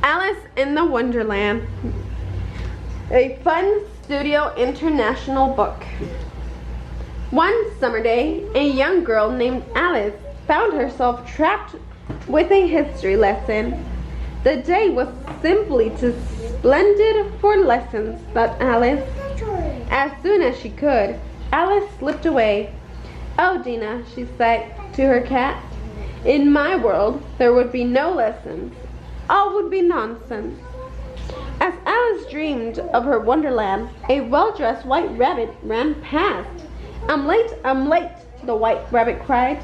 Alice in the Wonderland, a fun Studio International book. One summer day, a young girl named Alice found herself trapped with a history lesson. The day was simply too splendid for lessons, thought Alice. As soon as she could, Alice slipped away. "Oh, Dina," she said to her cat, "in my world there would be no lessons. All would be nonsense." As Alice dreamed of her wonderland, a well-dressed white rabbit ran past. I'm late," the white rabbit cried.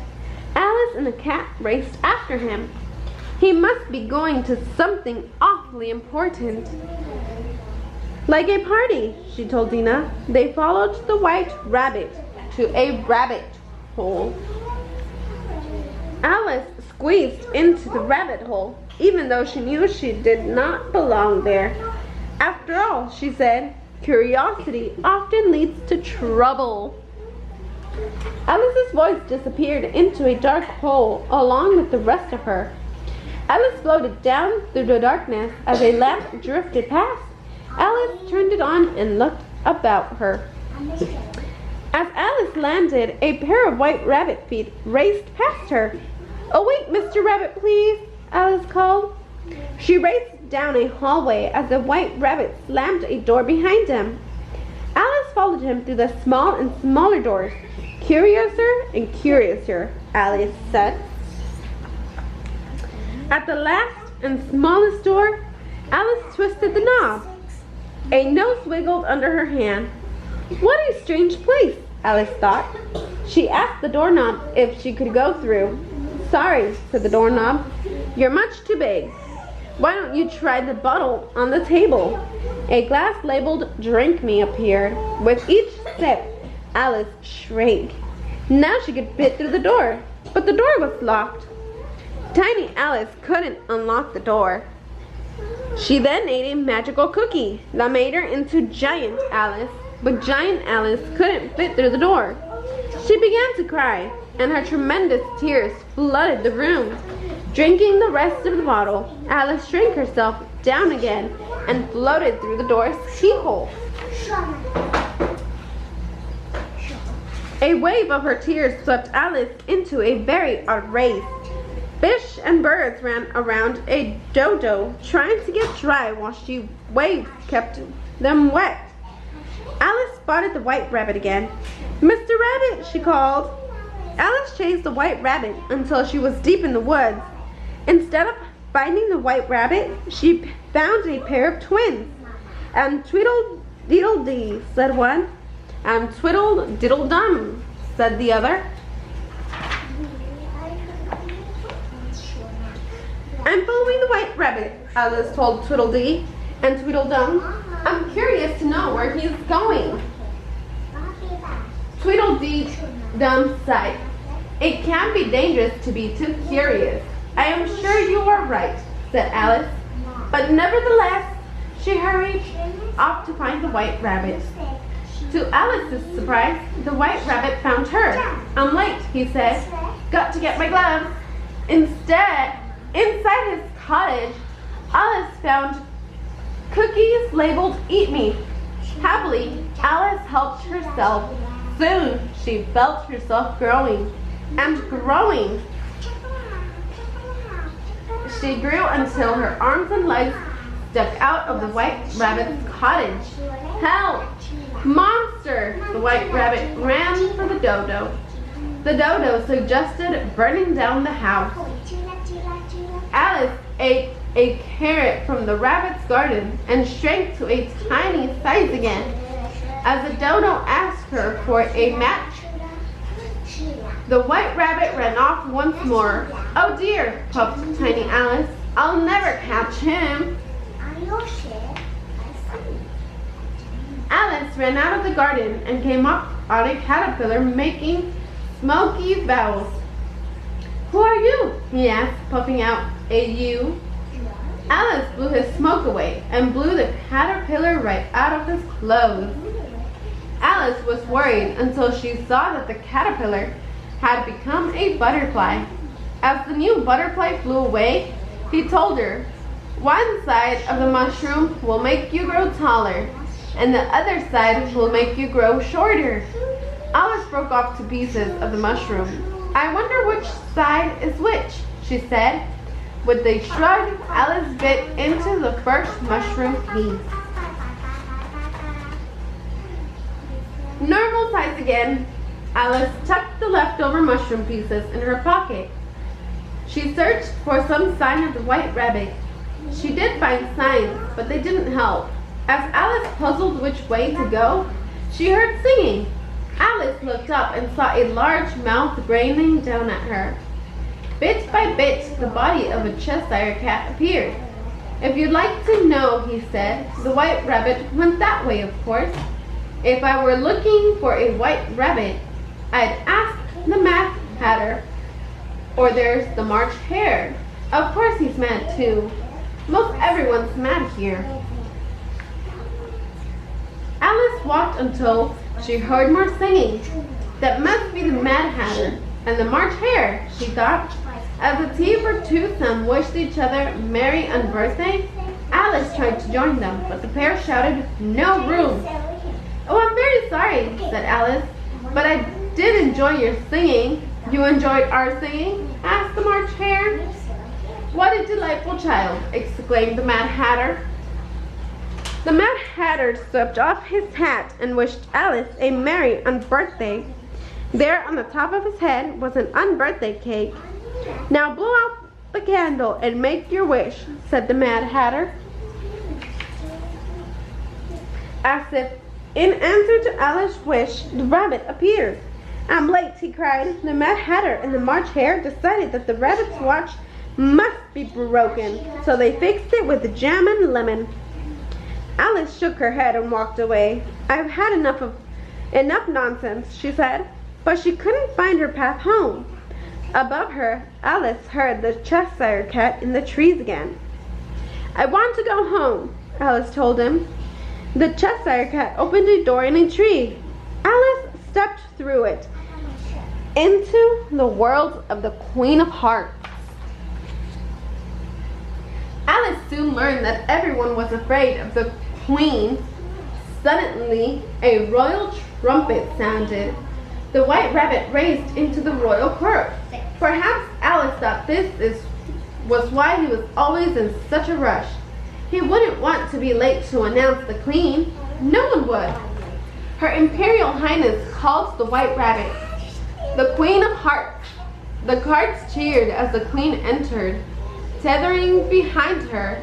Alice and the cat raced after him. He must be going to something awfully important. "Like a party," she told Dina. They followed the white rabbit to a rabbit hole. Alice squeezed into the rabbit hole, even though she knew she did not belong there. "After all," she said, "curiosity often leads to trouble." Alice's voice disappeared into a dark hole along with the rest of her. Alice floated down through the darkness as a lamp drifted past. Alice turned it on and looked about her. As Alice landed, a pair of white rabbit feet raced past her. "Oh, wait, Mr. Rabbit, please," Alice called. She raced down a hallway as the white rabbit slammed a door behind him. Alice followed him through the small and smaller doors. "Curiouser and curiouser," Alice said. At the last and smallest door, Alice twisted the knob. A nose wiggled under her hand. "What a strange place," Alice thought. She asked the doorknob if she could go through. "Sorry," said the doorknob. "You're much too big. Why don't you try the bottle on the table?" A glass labeled "Drink Me" appeared. With each sip, Alice shrank. Now she could fit through the door, but the door was locked. Tiny Alice couldn't unlock the door. She then ate a magical cookie that made her into Giant Alice, but Giant Alice couldn't fit through the door. She began to cry, and her tremendous tears flooded the room. Drinking the rest of the bottle, Alice shrank herself down again and floated through the door's keyhole. A wave of her tears swept Alice into a very odd race. Fish and birds ran around a dodo, trying to get dry while waves kept them wet. Alice spotted the white rabbit again. "Mr. Rabbit," she called. Alice chased the white rabbit until she was deep in the woods. Instead of finding the white rabbit, she found a pair of twins. "Tweedle-deedle-dee," said one. "Twiddle-diddle-dum," said the other. "I'm following the white rabbit," Alice told Tweedledee and Tweedledum. "I'm curious to know where he's going." Tweedledee-dum sighed. "It can be dangerous to be too curious." "I am sure you are right," said Alice. But nevertheless, she hurried off to find the white rabbit. To Alice's surprise, the white rabbit found her. "I'm late," he said. "Got to get my gloves." Inside his cottage, Alice found cookies labeled "Eat Me." Happily, Alice helped herself. Soon, she felt herself growing and growing. She grew until her arms and legs stuck out of the white rabbit's cottage. "Help! Monster!" The white rabbit ran for the dodo. The dodo suggested burning down the house. Alice ate a carrot from the rabbit's garden and shrank to a tiny size again. As the dodo asked her for a match, the white rabbit ran off once more. "Oh dear," puffed Tiny Alice. "I'll never catch him." Alice ran out of the garden and came up on a caterpillar making smoky vows. "Who are you?" he asked, puffing out a U. Alice blew his smoke away and blew the caterpillar right out of his clothes. Alice was worried until she saw that the caterpillar had become a butterfly. As the new butterfly flew away, he told her, One side of the mushroom will make you grow taller, and the other side will make you grow shorter. Alice broke off 2 pieces of the mushroom. I wonder which side is which, she said. With a shrug, Alice bit into the first mushroom piece. Normal size again. Alice tucked the leftover mushroom pieces in her pocket. She searched for some sign of the white rabbit. She did find signs, but they didn't help. As Alice puzzled which way to go, she heard singing. Alice looked up and saw a large mouth grinning down at her. Bit by bit, the body of a Cheshire cat appeared. If you'd like to know, he said, the white rabbit went that way, of course. If I were looking for a white rabbit, I'd ask the Mad Hatter. Or there's the March Hare. Of course he's mad too. Most everyone's mad here. Alice walked until she heard more singing. That must be the Mad Hatter and the March Hare, she thought. As the tea for twosome wished each other merry unbirthday, Alice tried to join them, but the pair shouted, "No room!" "Oh, I'm very sorry," said Alice, "but I did enjoy your singing." "You enjoyed our singing?" asked the March Hare. "What a delightful child!" exclaimed the Mad Hatter. The Mad Hatter swept off his hat and wished Alice a merry unbirthday. There on the top of his head was an unbirthday cake. "Now blow out the candle and make your wish," said the Mad Hatter. As if in answer to Alice's wish, the rabbit appeared. "I'm late," he cried. The Mad Hatter and the March Hare decided that the rabbit's watch must be broken, so they fixed it with jam and lemon. Alice shook her head and walked away. "I've had enough nonsense," she said, but she couldn't find her path home. Above her, Alice heard the Cheshire cat in the trees again. "I want to go home," Alice told him. The Cheshire cat opened a door in a tree. Alice stepped through it into the world of the Queen of Hearts. Alice soon learned that everyone was afraid of the Queen. Suddenly, a royal trumpet sounded. The white rabbit raced into the royal court. Perhaps Alice thought this was why he was always in such a rush. He wouldn't want to be late to announce the Queen. No one would. Her Imperial Highness called the white rabbit the Queen of Hearts. The carts cheered as the Queen entered, tethering behind her.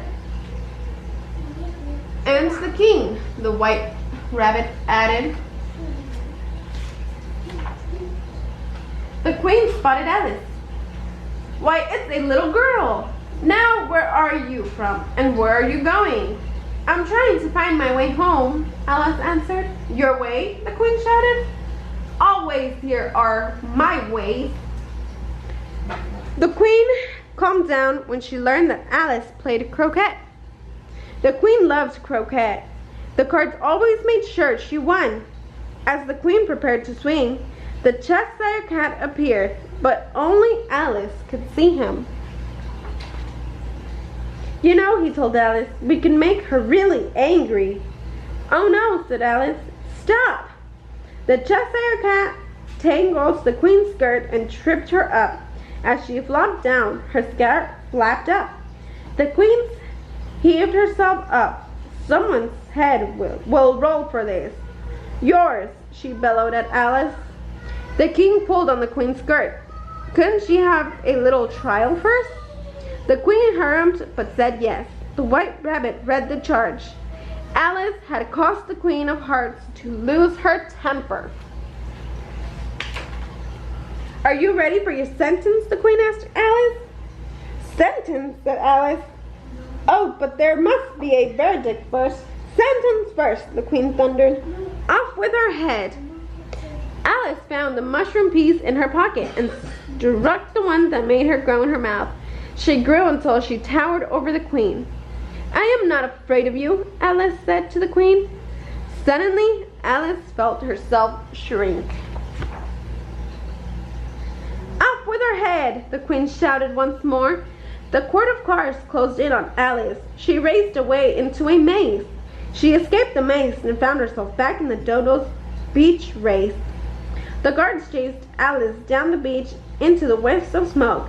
"And the King," the white rabbit added. The Queen spotted Alice. "Why, it's a little girl. Now, where are you from, and where are you going?" "I'm trying to find my way home," Alice answered. "Your way?" the Queen shouted. "All ways here are my ways." The Queen calmed down when she learned that Alice played croquet. The Queen loved croquet. The cards always made sure she won. As the Queen prepared to swing, the Cheshire cat appeared, but only Alice could see him. "You know," he told Alice, "we can make her really angry." "Oh no," said Alice. "Stop!" The Cheshire cat tangled the Queen's skirt and tripped her up. As she flopped down, her skirt flapped up. The Queen heaved herself up. "Someone's head will roll for this." "Yours," she bellowed at Alice. The King pulled on the Queen's skirt. Couldn't she have a little trial first? The Queen hummed but said yes. The white rabbit read the charge. Alice had caused the Queen of Hearts to lose her temper. "Are you ready for your sentence?" the Queen asked Alice. "Sentence?" said Alice. "Oh, but there must be a verdict first." "Sentence first," the Queen thundered. "Off with her head." Alice found the mushroom piece in her pocket and struck the one that made her grow in her mouth. She grew until she towered over the Queen. "I am not afraid of you," Alice said to the Queen. Suddenly, Alice felt herself shrink. "Off with her head!" the Queen shouted once more. The court of cars closed in on Alice. She raced away into a maze. She escaped the maze and found herself back in the Dodo's beach race. The guards chased Alice down the beach into the wisps of smoke.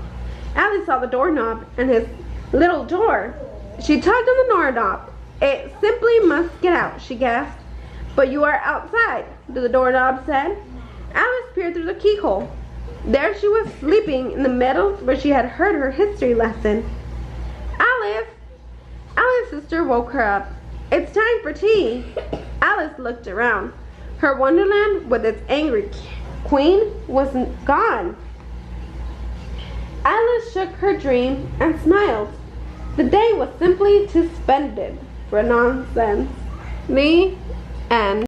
Alice saw the doorknob and his little door. She tugged on the doorknob. "It simply must get out," she gasped. "But you are outside," the doorknob said. Alice peered through the keyhole. There she was, sleeping in the meadows where she had heard her history lesson. "Alice!" Alice's sister woke her up. "It's time for tea." Alice looked around. Her Wonderland with its angry queen was gone. Alice shook her dream and smiled. The day was simply too splendid for nonsense. The end.